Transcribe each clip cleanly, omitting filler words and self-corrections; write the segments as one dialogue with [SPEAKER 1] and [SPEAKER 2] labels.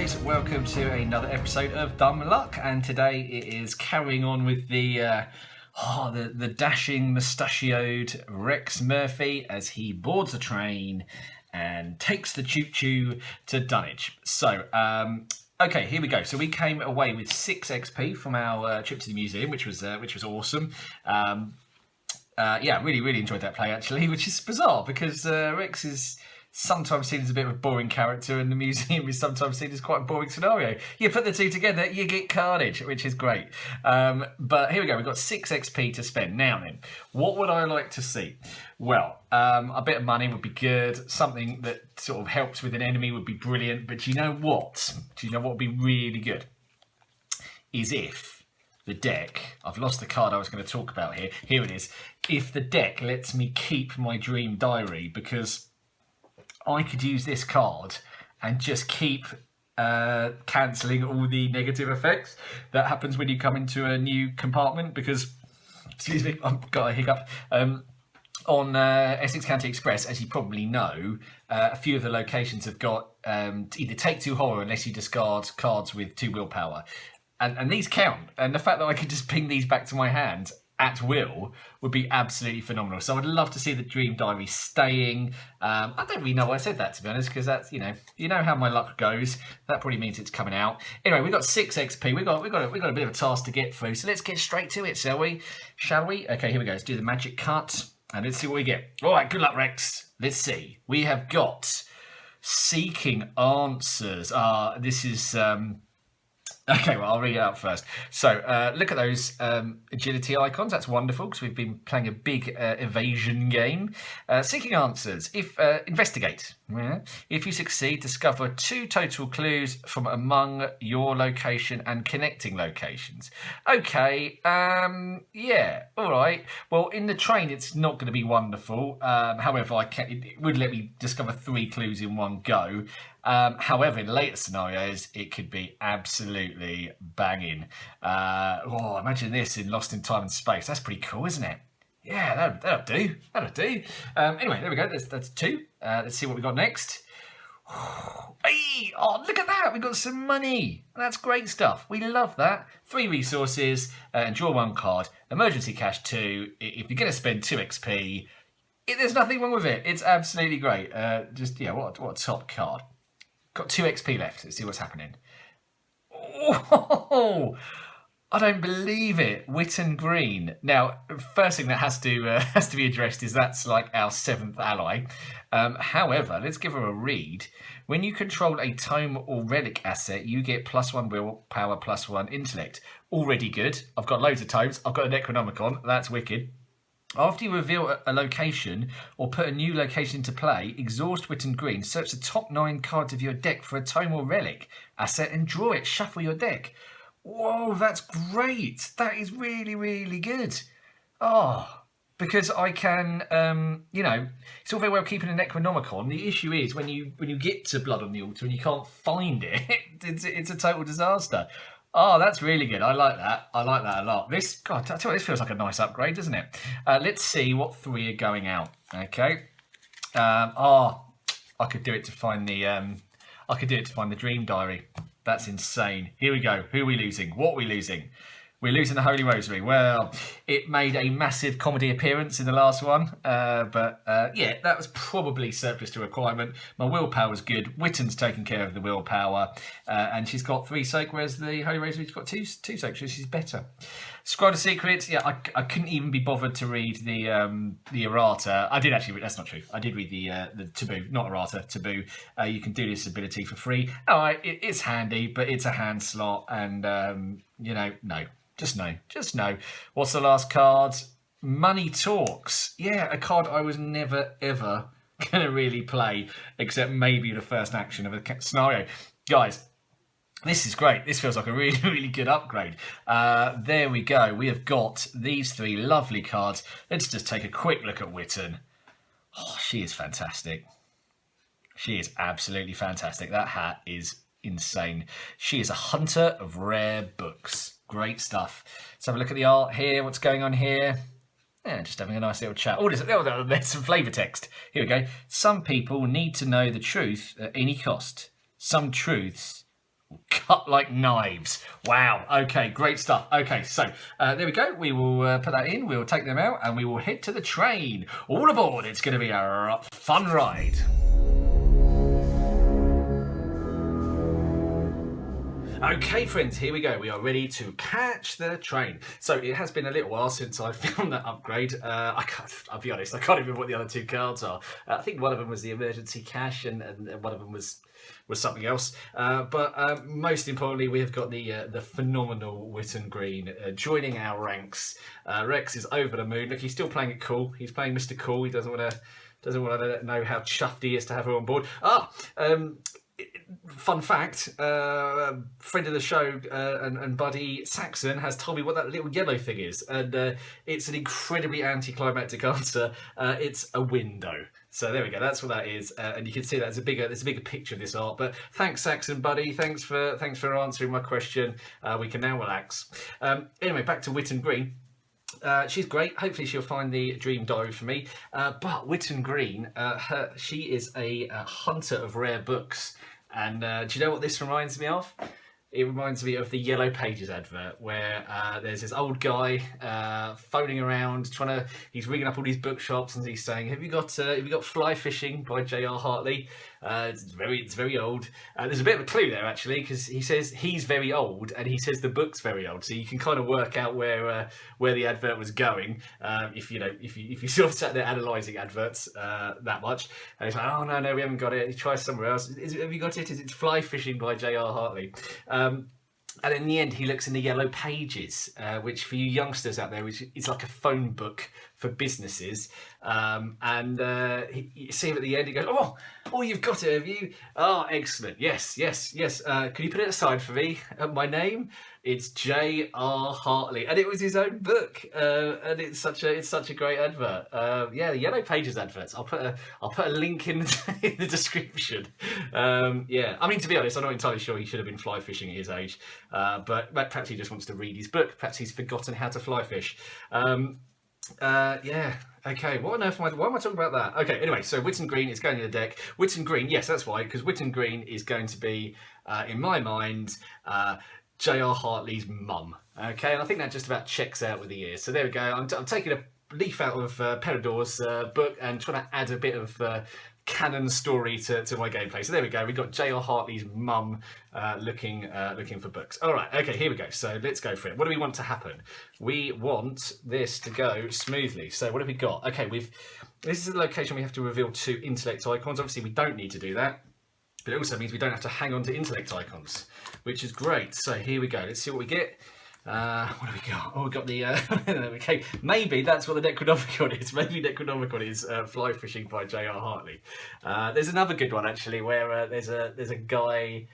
[SPEAKER 1] guys, welcome to another episode of Dumb Luck, and today it is carrying on with the dashing mustachioed Rex Murphy as he boards a train and takes the choo-choo to Dunwich. So, okay, here we go. So we came away with 6 XP from our trip to the museum, which was awesome. Yeah, really enjoyed that play actually, which is bizarre because Rex is sometimes seen as a bit of a boring character, and the museum is sometimes seen as quite a boring scenario. You put the two together, you get carnage, which is great. But here we go, we've got 6 XP to spend. Now then, what would I like to see? Well, a bit of money would be good. Something that sort of helps with an enemy would be brilliant. But do you know what? Do you know what would be really good? Is if the deck, I've lost the card I was going to talk about here. Here it is. If the deck lets me keep my dream diary, because I could use this card and just keep cancelling all the negative effects that happens when you come into a new compartment. Because, excuse me, I've got a hiccup. On Essex County Express, as you probably know, a few of the locations have got either take 2 horror unless you discard cards with 2 willpower. And these count. And the fact that I could just ping these back to my hand at will would be absolutely phenomenal. So I'd love to see the Dream Diary staying. I don't really know why I said that, to be honest, because that's, you know how my luck goes. That probably means it's coming out. Anyway, we've got 6 XP. We've got a bit of a task to get through. So let's get straight to it, shall we? Okay, here we go. Let's do the magic cut and let's see what we get. All right, good luck, Rex. Let's see. We have got Seeking Answers. This is okay, well, I'll read it out first. So, look at those agility icons. That's wonderful, because we've been playing a big evasion game. Seeking answers. Investigate. Yeah. If you succeed, discover 2 total clues from among your location and connecting locations. Okay, yeah, all right. Well, in the train, it's not going to be wonderful. However, it would let me discover 3 clues in one go. However, in later scenarios, it could be absolutely banging. Imagine this in Lost in Time and Space. That's pretty cool, isn't it? Yeah, that'll do. That'll do. Anyway, there we go. That's 2. Let's see what we got next. Hey, look at that. We got some money. That's great stuff. We love that. 3 resources and draw 1 card. Emergency cash 2. If you're going to spend 2 XP, there's nothing wrong with it. It's absolutely great. What a top card. Got 2 XP left. Let's see what's happening. Oh, I don't believe it. Witten Green. Now, first thing that has to be addressed is that's like our 7th ally. However, let's give her a read. When you control a tome or relic asset, you get +1 willpower, +1 intellect. Already good. I've got loads of tomes. I've got a Necronomicon. That's wicked. After you reveal a location or put a new location into play, exhaust Witten Green, search the top 9 cards of your deck for a tome or relic asset and draw it. Shuffle your deck. Whoa, that's great. That is really good. Because I can, it's all very well keeping a Necronomicon. The issue is when you get to Blood on the Altar and you can't find it, it's a total disaster. Oh, that's really good. I like that. I like that a lot. I tell you what, this feels like a nice upgrade, doesn't it? Let's see what 3 are going out. Okay. I could do it to find the Dream Diary. That's insane. Here we go. Who are we losing? What are we losing? We're losing the Holy Rosary. Well, it made a massive comedy appearance in the last one. Yeah, that was probably surplus to requirement. My willpower's good. Witten's taken care of the willpower. And she's got 3 soak, whereas the Holy Rosary's got 2 soak, so she's better. Scroll of Secrets. Yeah, I couldn't even be bothered to read the errata. I did actually read, that's not true. I did read the taboo, not errata, taboo. You can do this ability for free. It's handy, but it's a hand slot, and, no. Just no. What's the last card? Money Talks. Yeah, a card I was never, ever going to really play, except maybe the first action of a scenario. Guys, this is great. This feels like a really good upgrade. There we go. We have got these 3 lovely cards. Let's just take a quick look at Witten. Oh, she is fantastic. She is absolutely fantastic. That hat is insane. She is a hunter of rare books. Great stuff. Let's have a look at the art here. What's going on here? Yeah, just having a nice little chat. There's some flavour text. Here we go. Some people need to know the truth at any cost. Some truths cut like knives. Wow. Okay, great stuff. Okay, so there we go. We will put that in. We will take them out and we will head to the train. All aboard. It's going to be a fun ride. Okay, friends, here we go. We are ready to catch the train. So it has been a little while since I filmed that upgrade. I'll be honest, I can't even remember what the other 2 cards are. I think one of them was the emergency cash and one of them was something else. But most importantly, we have got the phenomenal Witten Green joining our ranks. Rex is over the moon. Look, he's still playing it cool. He's playing Mr. Cool. He doesn't want to know how chuffed he is to have her on board. Fun fact, friend of the show and buddy Saxon has told me what that little yellow thing is, and it's an incredibly anticlimactic answer. It's a window. So there we go. That's what that is, and you can see that there's a bigger picture of this art. But thanks, Saxon, buddy. Thanks for answering my question. We can now relax. Anyway, back to Witten Green. She's great. Hopefully she'll find the dream diary for me. But Witten Green, she is a hunter of rare books. And do you know what this reminds me of? It reminds me of the Yellow Pages advert where there's this old guy phoning around, he's ringing up all these bookshops and he's saying, have you got Fly Fishing by J.R. Hartley? It's very old. There's a bit of a clue there actually, because he says he's very old and he says the book's very old, so you can kind of work out where the advert was going if you sort of sat there analysing adverts that much. And he's like, oh no, we haven't got it. He tries somewhere else. Have you got it? Is it Fly Fishing by J.R. Hartley? And in the end, he looks in the Yellow Pages, which for you youngsters out there, which is like a phone book for businesses. You see him at the end, he goes, oh, you've got it, have you? Oh, excellent. Yes. Can you put it aside for me? My name? It's J.R. Hartley. And it was his own book. And it's such a great advert. The Yellow Pages adverts. I'll put a link in the description. I mean, to be honest, I'm not entirely sure he should have been fly fishing at his age. But perhaps he just wants to read his book. Perhaps he's forgotten how to fly fish. Okay, why am I talking about that? Okay, anyway, so Witten Green is going in the deck. Witten Green, yes, that's why, because Witten Green is going to be, in my mind, J.R. Hartley's mum. Okay, and I think that just about checks out with the ears. So there we go. I'm taking a leaf out of Peridor's book and trying to add a bit of canon story to my gameplay. So there we go. We've got J.R. Hartley's mum looking for books. All right. Okay. Here we go. So let's go for it. What do we want to happen? We want this to go smoothly. So what have we got? Okay. This is the location we have to reveal 2 intellect icons. Obviously, we don't need to do that, but it also means we don't have to hang on to intellect icons, which is great. So here we go. Let's see what we get. What do we got? Oh, we got the okay. Maybe that's what the Necronomicon is. Maybe Necronomicon is Fly Fishing by J.R. Hartley. There's another good one actually, where there's a guy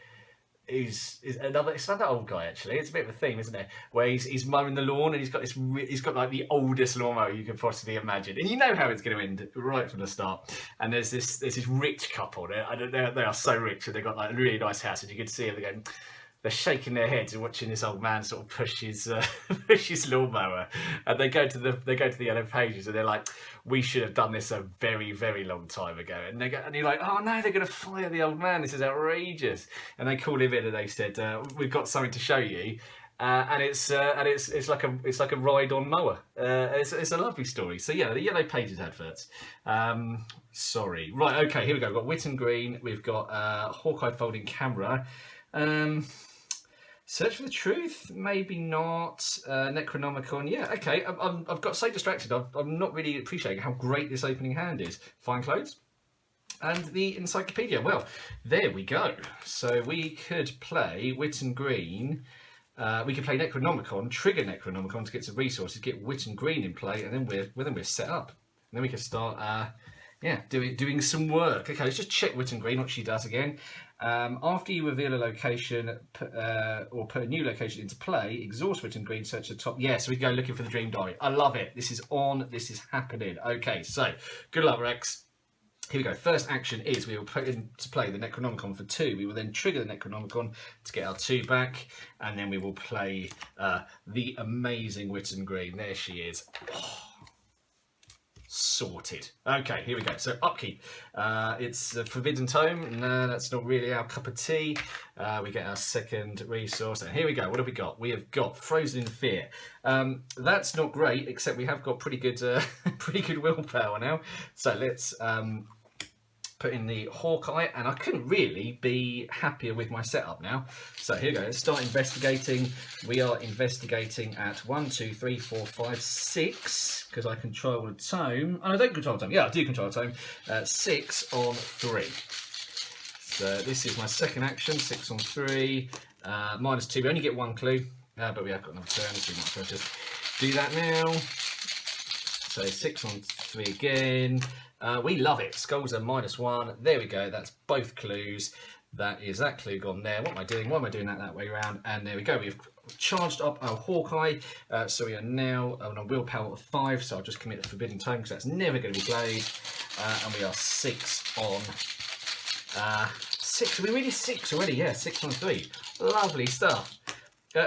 [SPEAKER 1] who's it's another old guy actually. It's a bit of a theme, isn't it? Where he's mowing the lawn and he's got like the oldest lawnmower you could possibly imagine, and you know how it's going to end right from the start. And there's this rich couple. They are so rich, and they've got like a really nice house, and you can see them going. They're shaking their heads and watching this old man sort of push his lawnmower, and they go to the Yellow Pages, and they're like, "We should have done this a very, very long time ago." And you're like, "Oh no, they're going to fire the old man. This is outrageous." And they call him in, and they said, "We've got something to show you." And it's like a ride on mower. It's a lovely story. So yeah, the Yellow Pages adverts. Sorry, right, okay, here we go. We've got Witten Green. We've got Hawkeye folding camera. Search for the Truth? Maybe not. Necronomicon? Yeah, okay. I've got so distracted. I'm not really appreciating how great this opening hand is. Fine Clothes. And the Encyclopedia. Well, there we go. So we could play Witten Green. We could play Necronomicon, trigger Necronomicon to get some resources, get Witten Green in play, and then we're set up. And then we can start doing some work. Okay, let's just check Witten Green, what she does again. After you reveal a location or put a new location into play, exhaust Witten Green, search the top. Yeah, so we go looking for the Dream Diary. I love it. This is on. This is happening. Okay, so good luck, Rex. Here we go. First action is we will put into play the Necronomicon for 2. We will then trigger the Necronomicon to get our 2 back, and then we will play the amazing Witten Green. There she is. Oh. Sorted. Okay, here we go. So upkeep. It's a Forbidden Tome. No, that's not really our cup of tea. We get our second resource. And here we go. What have we got? We have got Frozen in Fear. That's not great, except we have got pretty good pretty good willpower now. So let's put in the Hawkeye, and I couldn't really be happier with my setup now. So here we go, let's start investigating. We are investigating at 1, 2, 3, 4, 5, 6, because I control the tome. Oh, I don't control the tome. Yeah, I do control the tome. 6 on 3. So this is my second action, 6 on 3, -2. We only get 1 clue, but we have got another turn, so we might as well just do that now. So 6 on 3 again. We love it. Skulls are -1. There we go. That's both clues. That is that clue gone there. What am I doing? Why am I doing that way around? And there we go. We've charged up our Hawkeye. So we are now on a willpower of 5. So I'll just commit the Forbidden Tome because that's never going to be played. And we are 6 on 6. Are we really 6 already? Yeah, 6 on 3. Lovely stuff.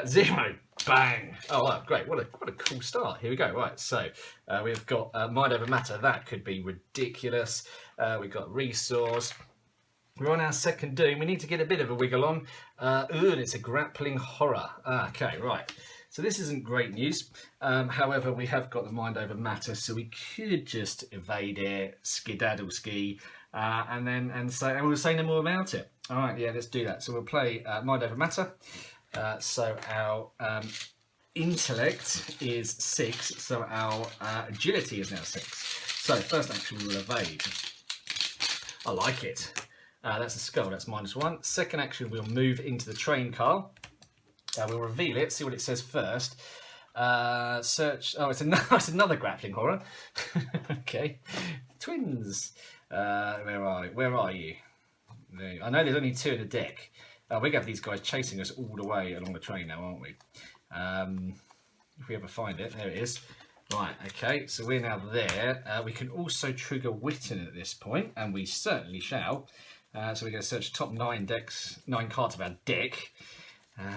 [SPEAKER 1] 0. Bang! Oh, wow, great! What a cool start. Here we go. Right, so we've got Mind Over Matter. That could be ridiculous. We've got Resource. We're on our second Doom. We need to get a bit of a wiggle on. And it's a Grappling Horror. Okay, right. So this isn't great news. However, we have got the Mind Over Matter, so we could just evade it, skedaddle ski, and we'll say no more about it. All right, yeah, let's do that. So we'll play Mind Over Matter. So our intellect is 6, so our agility is now 6. So first action we will evade. I like it. That's a skull, that's -1. Second action we'll move into the train car. We'll reveal it, see what it says first. Search, oh, it's another Grappling Horror. Okay. Twins. Where are you? I know there's only 2 in the deck. We're going to have these guys chasing us all the way along the train now, aren't we? If we ever find it, there it is. Right, okay, so we're now there. We can also trigger Witten at this point, and we certainly shall. So we're going to search the top 9 cards of our deck.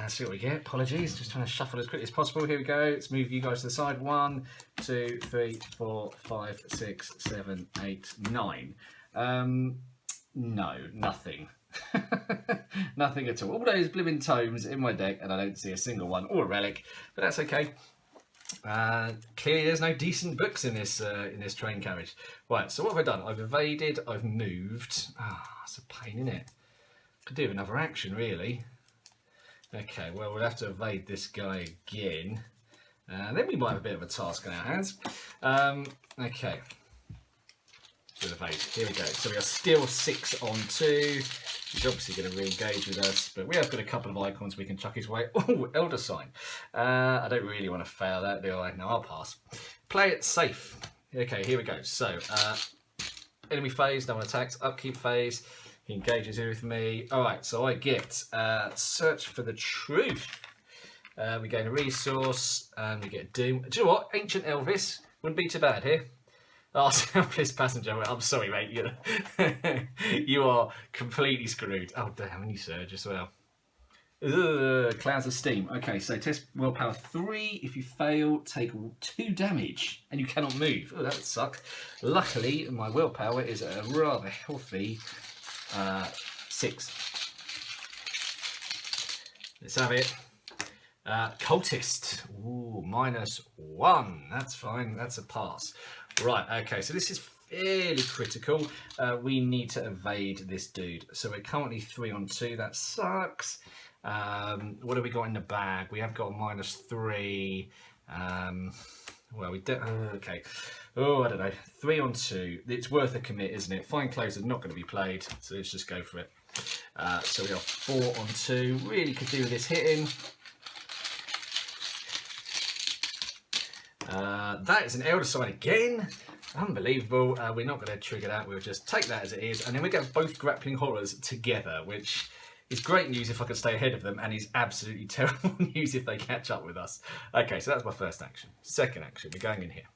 [SPEAKER 1] See what we get. Apologies, just trying to shuffle as quickly as possible. Here we go. Let's move you guys to the side. 1, 2, 3, 4, 5, 6, 7, 8, 9. No, nothing. Nothing at all. All those blooming tomes in my deck, and I don't see a single one or a relic, but that's okay. Clearly, there's no decent books in this train carriage. Right. So what have I done? I've evaded. I've moved. It's a pain, isn't it? Could do another action, really. Okay. Well, we'll have to evade this guy again. Then we might have a bit of a task on our hands. Okay. With evade. Here we go. So we are still 6 on 2. He's obviously going to re-engage with us, but we have got a couple of icons we can chuck his way. Oh, Elder Sign. I don't really want to fail that, do I? No, I'll pass. Play it safe. Okay, here we go. So, enemy phase, no one attacks. Upkeep phase, he engages with me. All right, so I get Search for the Truth. We gain a resource, and we get Doom. Do you know what? Ancient Elvis wouldn't be too bad here. Oh, Selfless Passenger. I'm sorry, mate. You are completely screwed. Oh, damn, and you Surge as well. Clouds of Steam. Okay, so test willpower 3. If you fail, take 2 damage, and you cannot move. Oh, that would suck. Luckily, my willpower is a rather healthy 6. Let's have it. Cultist. Ooh, -1. That's fine. That's a pass. Right, okay, so this is fairly critical. We need to evade this dude. So we're currently 3 on 2. That sucks. What have we got in the bag? We have got a -3. Well, we don't. Okay. Oh, I don't know. 3 on 2. It's worth a commit, isn't it? Fine Clothes are not going to be played, so let's just go for it. So we are 4 on 2. Really could do with this hitting. That is an Elder Sign again. Unbelievable. We're not going to trigger that. We'll just take that as it is. And then we get both Grappling Horrors together, which is great news if I can stay ahead of them, and is absolutely terrible news if they catch up with us. Okay, so that's my first action. Second action, we're going in here.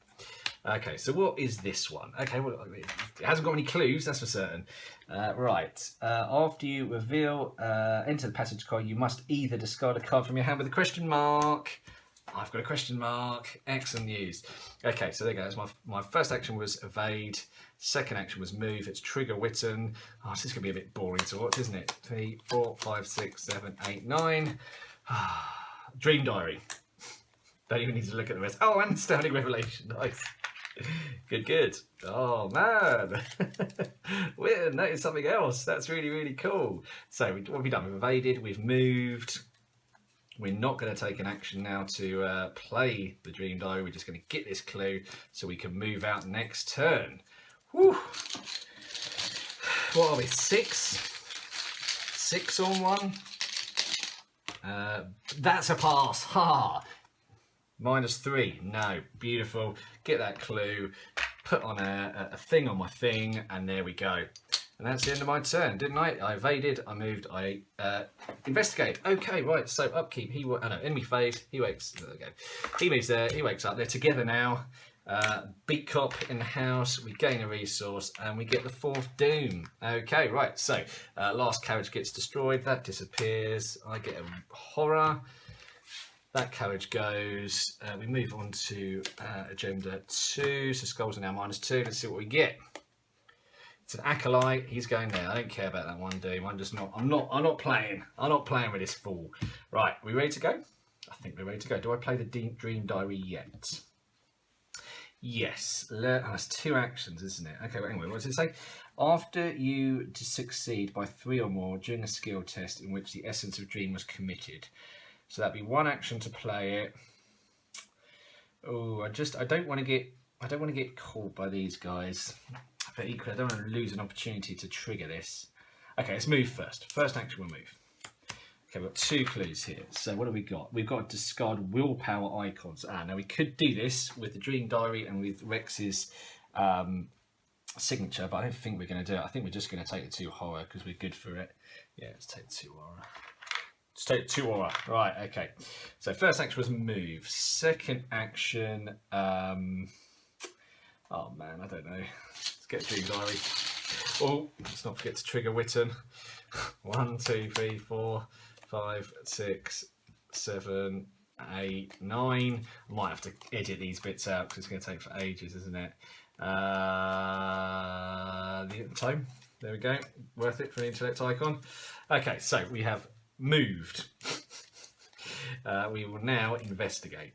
[SPEAKER 1] Okay, so what is this one? Okay, well, it hasn't got any clues, that's for certain. Right, after you reveal, enter the passage card, you must either discard a card from your hand with a question mark. I've got a question mark. Excellent news. Okay, so there goes. My first action was evade. Second action was move. It's trigger Witten. Oh, this is going to be a bit boring to watch, isn't it? 3, 4, 5, 6, 7, 8, 9. Dream Diary. Don't even need to look at the rest. Oh, and Standing Revelation. Nice. Good, good. Oh, man. We've noticed something else. That's really, really cool. So what have we done? We've evaded. We've moved. We're not going to take an action now to play the Dream Diary. We're just going to get this clue so we can move out next turn. Whew. What are we? 6? 6 on 1? That's a pass. Ha! -3. No. Beautiful. Get that clue. Put on a thing on my thing, and there we go. And that's the end of my turn, didn't I? I evaded, I moved, I investigate. Okay, right, so upkeep, enemy phase, he wakes, there we go. He moves there, he wakes up, they're together now. Beat cop in the house, we gain a resource, and we get the 4th doom. Okay, right, so last carriage gets destroyed, that disappears, I get a horror. That carriage goes, we move on to agenda 2, so skulls are now -2, let's see what we get. It's an acolyte. He's going there. I don't care about that one doom. I'm not playing. I'm not playing with this fool. Right, we ready to go? I think we're ready to go. Do I play the Dream Diary yet? Yes. That's 2 actions, isn't it? Okay. Well, anyway, what does it say? After you succeed by 3 or more during a skill test in which the essence of dream was committed, so that'd be 1 action to play it. Oh, I don't want to get caught by these guys. But equally, I don't want to lose an opportunity to trigger this. Okay, let's move first. First action, we'll move. Okay, we've got 2 clues here. So what have we got? We've got to discard willpower icons. Now we could do this with the Dream Diary and with Rex's signature, but I don't think we're going to do it. I think we're just going to take the 2 horror because we're good for it. Yeah, let's take the 2 horror. Let's take 2 horror. Right, okay. So first action was move. Second action, oh man, I don't know. Get Dream Diary. Oh, let's not forget to trigger Witten. 1, 2, 3, 4, 5, 6, 7, 8, 9. I might have to edit these bits out because it's going to take for ages, isn't it? The time. There we go. Worth it for the intellect icon. Okay, so we have moved. We will now investigate.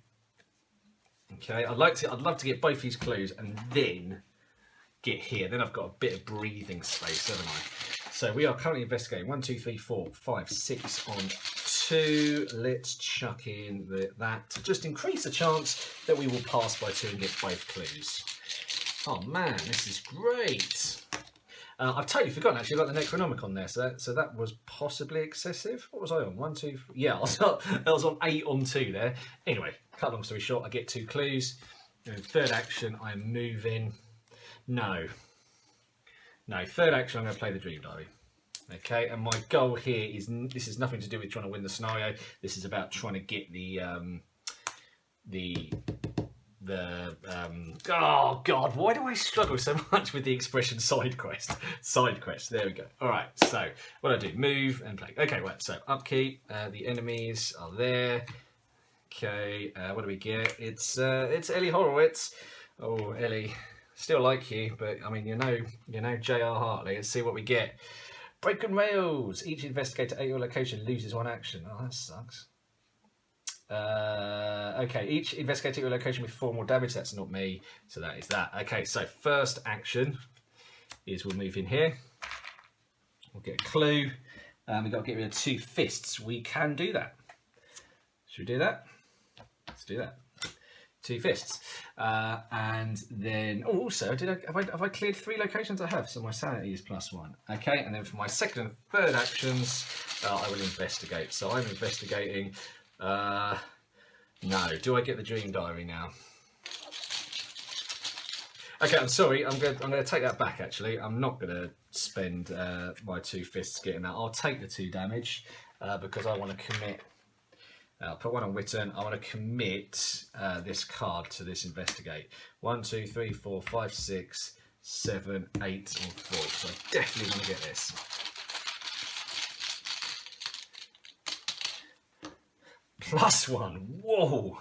[SPEAKER 1] Okay, I'd love to get both these clues and then get here. Then I've got a bit of breathing space, haven't I? So we are currently investigating 1, 2, 3, 4, 5, 6 on 2. Let's chuck in that to just increase the chance that we will pass by 2 and get both clues. Oh man, this is great. I've totally forgotten actually about the Necronomicon there, so that was possibly excessive. What was I on? 1, 2, 3. Yeah, I was on 8 on 2 there. Anyway, cut long story short, I get 2 clues. And third action, I'm moving. No, third action, I'm going to play the Dream Diary. Okay, and my goal here is, this is nothing to do with trying to win the scenario. This is about trying to get oh god, why do I struggle so much with the expression side quest? Side quest, there we go. All right, so what I do, move and play. Okay, right, so upkeep, the enemies are there. Okay, what do we get? It's Ellie Horowitz. Oh, Ellie, still like you, but I mean, you know J.R. Hartley. Let's see what we get. Broken rails. Each investigator at your location loses 1 action. Oh, that sucks. Okay, each investigator at your location with 4 more damage. That's not me, so that is that. Okay, so first action is we'll move in here. We'll get a clue. We've got to get rid of 2 fists. We can do that. Should we do that? Let's do that. 2 fists. And then, oh, also, have I cleared 3 locations? I have, so my sanity is +1. Okay, and then for my second and third actions, I will investigate. So I'm investigating. No, do I get the Dream Diary now? Okay, I'm sorry, I'm going to take that back actually. I'm not going to spend my 2 fists getting that. I'll take the 2 damage because I want to commit. I'll put 1 on Witten. I want to commit this card to this investigate. 1, 2, 3, 4, 5, 6, 7, 8, or 4. So I definitely want to get this. +1. Whoa.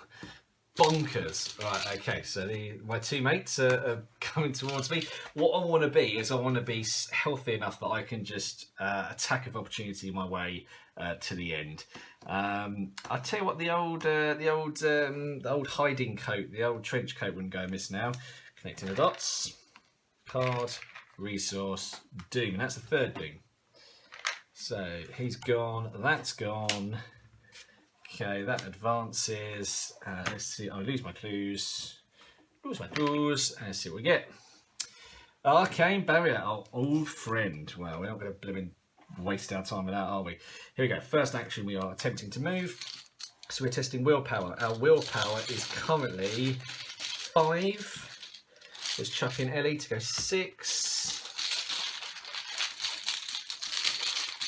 [SPEAKER 1] Bonkers. Right, okay, so my two mates are coming towards me. What I want to be is I want to be healthy enough that I can just attack of opportunity my way to the end. I'll tell you what, the old hiding coat, the old trench coat wouldn't go amiss now. Connecting the dots. Card, resource, doom, and that's the third doom. So he's gone, that's gone. Okay, that advances. Let's see. I lose my clues. Lose my clues. And let's see what we get. Arcane Barrier, our old friend. Well, we're not going to waste our time with that, are we? Here we go. First action, we are attempting to move. So we're testing willpower. Our willpower is currently 5. Let's chuck in Ellie to go 6.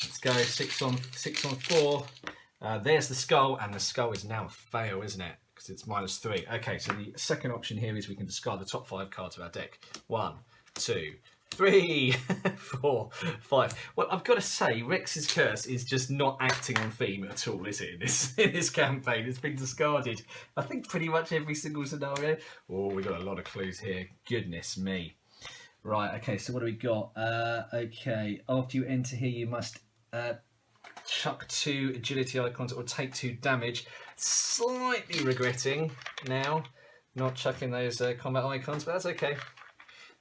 [SPEAKER 1] Let's go 6 on 4. There's the skull, and the skull is now a fail, isn't it? Because it's -3. Okay, so the second option here is we can discard the top 5 cards of our deck. 1, 2, 3, 4, 5. Well, I've got to say, Rex's Curse is just not acting on theme at all, is it? In this campaign, it's been discarded. I think pretty much every single scenario. Oh, we got a lot of clues here. Goodness me. Right. Okay. So what do we got? Okay. After you enter here, you must. Chuck 2 agility icons or take 2 damage. Slightly regretting now not chucking those combat icons, but that's okay.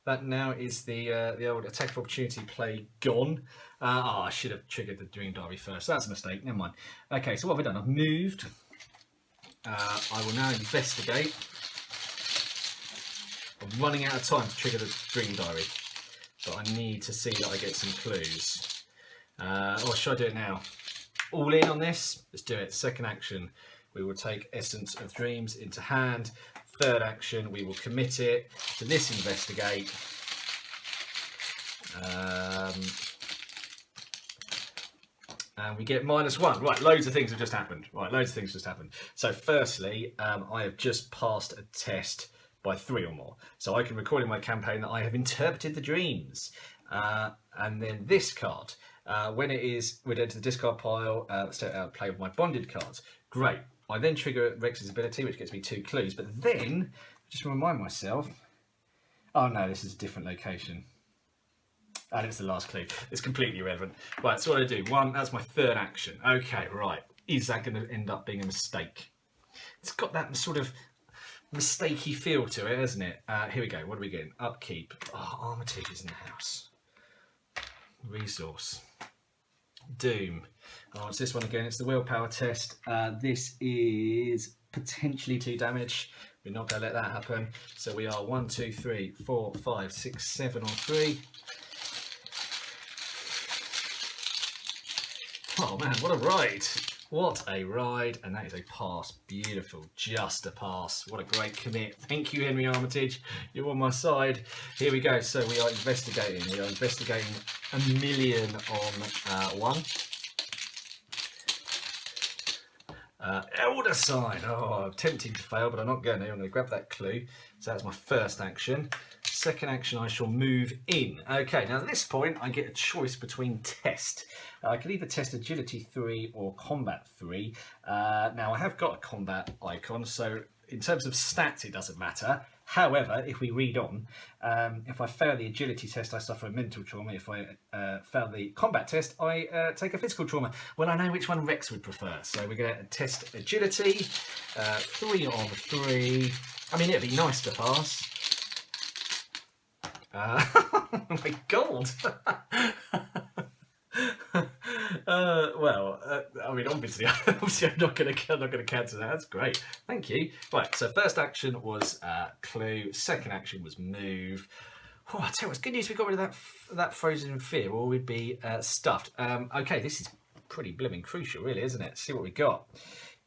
[SPEAKER 1] That now is the old attack of opportunity play gone. I should have triggered the Dream Diary first. That's a mistake. Never mind. Okay, so what have I done? I've moved. I will now investigate. I'm running out of time to trigger the Dream Diary, but I need to see that I get some clues. Or should I do it now? All in on this? Let's do it. Second action, we will take Essence of Dreams into hand. Third action, we will commit it to this investigate. And we get -1. Right, loads of things have just happened. So firstly, I have just passed a test by 3 or more. So I can record in my campaign that I have interpreted the dreams. And then this card, when it is, we'd enter the discard pile, let's play with my bonded cards. Great. I then trigger Rex's ability, which gets me 2 clues. But then, just remind myself, oh no, this is a different location. And it's the last clue. It's completely irrelevant. Right, so what do I do? 1, that's my third action. Okay, right. Is that going to end up being a mistake? It's got that sort of mistakey feel to it, hasn't it? Here we go. What are we getting? Upkeep. Oh, Armitage is in the house. Resource. Doom. Oh, it's this one again. It's the willpower test. This is potentially 2 damage. We're not going to let that happen. So we are 1, 2, 3, 4, 5, 6, 7 on 3. Oh man, what a ride. What a ride. And that is a pass. Beautiful. Just a pass. What a great commit. Thank you, Henry Armitage. You're on my side. Here we go. So we are investigating. We are investigating 1,000,000 on 1. Elder Sign. Oh, I'm tempting to fail, but I'm not going to. I'm going to grab that clue. So that's my first action. Second action, I shall move in. Okay, now at this point, I get a choice between test. I can either test agility 3 or combat 3. Now, I have got a combat icon, so in terms of stats, it doesn't matter. However, if we read on, if I fail the agility test, I suffer a mental trauma. If I fail the combat test, I take a physical trauma. Well, I know which one Rex would prefer. So we're going to test agility, 3 on 3. I mean, it'd be nice to pass. Oh my god! I mean, obviously, I'm not going to cancel that. That's great. Thank you. Right. So first action was clue. Second action was move. Oh, I tell you what's good news. We got rid of that frozen in fear, or we'd be stuffed. Okay, this is pretty blooming crucial, really, isn't it? See what we got.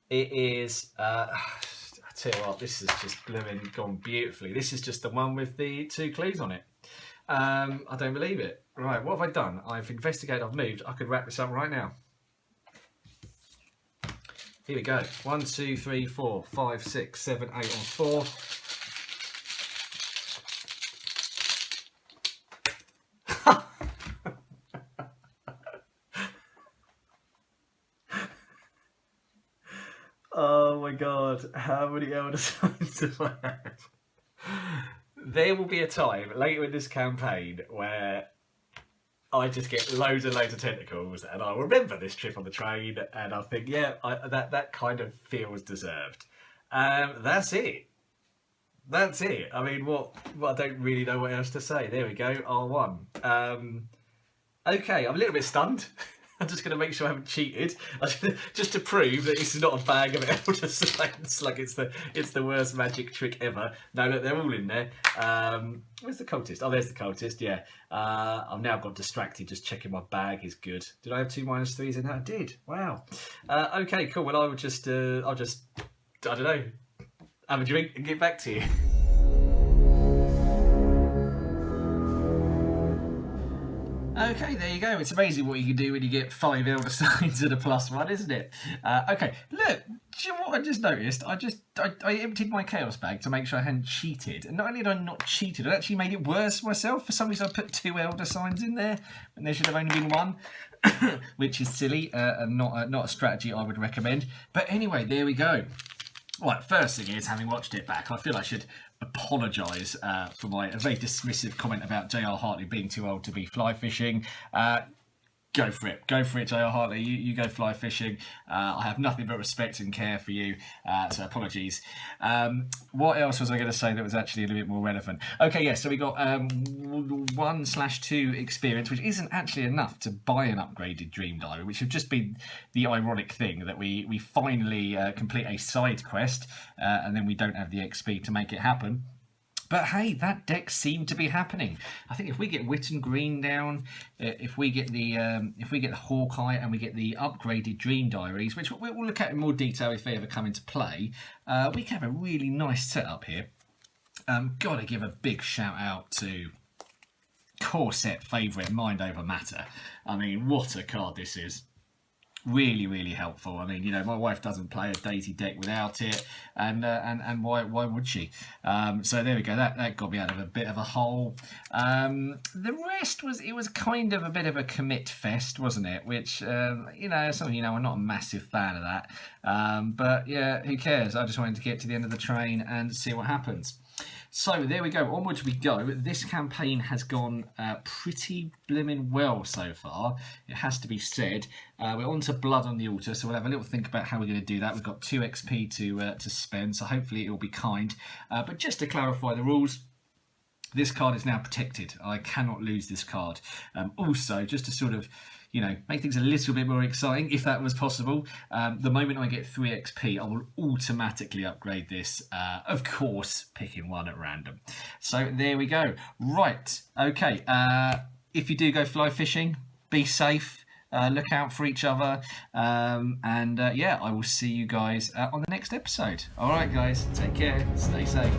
[SPEAKER 1] It is. I tell you what, this is just blooming gone beautifully. This is just the one with the 2 clues on it. I don't believe it. Right, what have I done? I've investigated, I've moved. I could wrap this up right now. Here we go. 1, 2, 3, 4, 5, 6, 7, 8 on 4. my god, how many elder signs do I have? There will be a time later in this campaign where I just get loads and loads of tentacles, and I'll remember this trip on the train, and I'll think, yeah, that kind of feels deserved. That's it. That's it. I mean, what? I don't really know what else to say. There we go, R1. Okay, I'm a little bit stunned. I'm just going to make sure I haven't cheated, just to prove that this is not a bag of elder signs, like it's the worst magic trick ever. No, look, they're all in there. Where's the cultist? Oh, there's the cultist. Yeah. I've now got distracted just checking my bag is good. Did I have 2 -3s in that? I did. Wow. Okay, cool. Well, I'll just I don't know, have a drink and get back to you. Okay, there you go. It's amazing what you can do when you get 5 elder signs and a +1, isn't it? Okay, look, do you know what I just noticed? I emptied my chaos bag to make sure I hadn't cheated. And not only did I not cheated, I actually made it worse myself. For some reason, I put 2 elder signs in there, and there should have only been 1, which is silly and not a strategy I would recommend. But anyway, there we go. Right, first thing is, having watched it back, I feel I should apologise for my very dismissive comment about J.R. Hartley being too old to be fly fishing. Go for it, J.R. Hartley. You go fly fishing. I have nothing but respect and care for you. So apologies. What else was I going to say that was actually a little bit more relevant? Okay, yeah. So we got 1/2 experience, which isn't actually enough to buy an upgraded Dream Diary, which have just been the ironic thing that we finally complete a side quest and then we don't have the XP to make it happen. But hey, that deck seemed to be happening. I think if we get Wit and Green down, if we get the Hawkeye and we get the upgraded Dream Diaries, which we'll look at in more detail if they ever come into play, we can have a really nice setup here. Got to give a big shout out to core set favourite Mind Over Matter. I mean, what a card this is. Really, really helpful. I mean, you know, my wife doesn't play a Daisy deck without it, and why would she? So there we go. That got me out of a bit of a hole. The rest was kind of a bit of a commit fest, wasn't it? Which you know, some of you know, I'm not a massive fan of that. But yeah, who cares? I just wanted to get to the end of the train and see what happens. So there we go, onwards we go. This campaign has gone pretty blimmin' well so far, it has to be said. We're on to Blood on the Altar, so we'll have a little think about how we're going to do that. We've got 2 XP to spend, so hopefully it will be kind. But just to clarify the rules, this card is now protected. I cannot lose this card. Also, just to sort of, you know, make things a little bit more exciting, if that was possible, the moment I get 3 XP, I will automatically upgrade this, of course, picking 1 at random. So there we go. Right, okay, if you do go fly fishing, be safe, look out for each other, and yeah, I will see you guys on the next episode. All right, guys, take care, stay safe.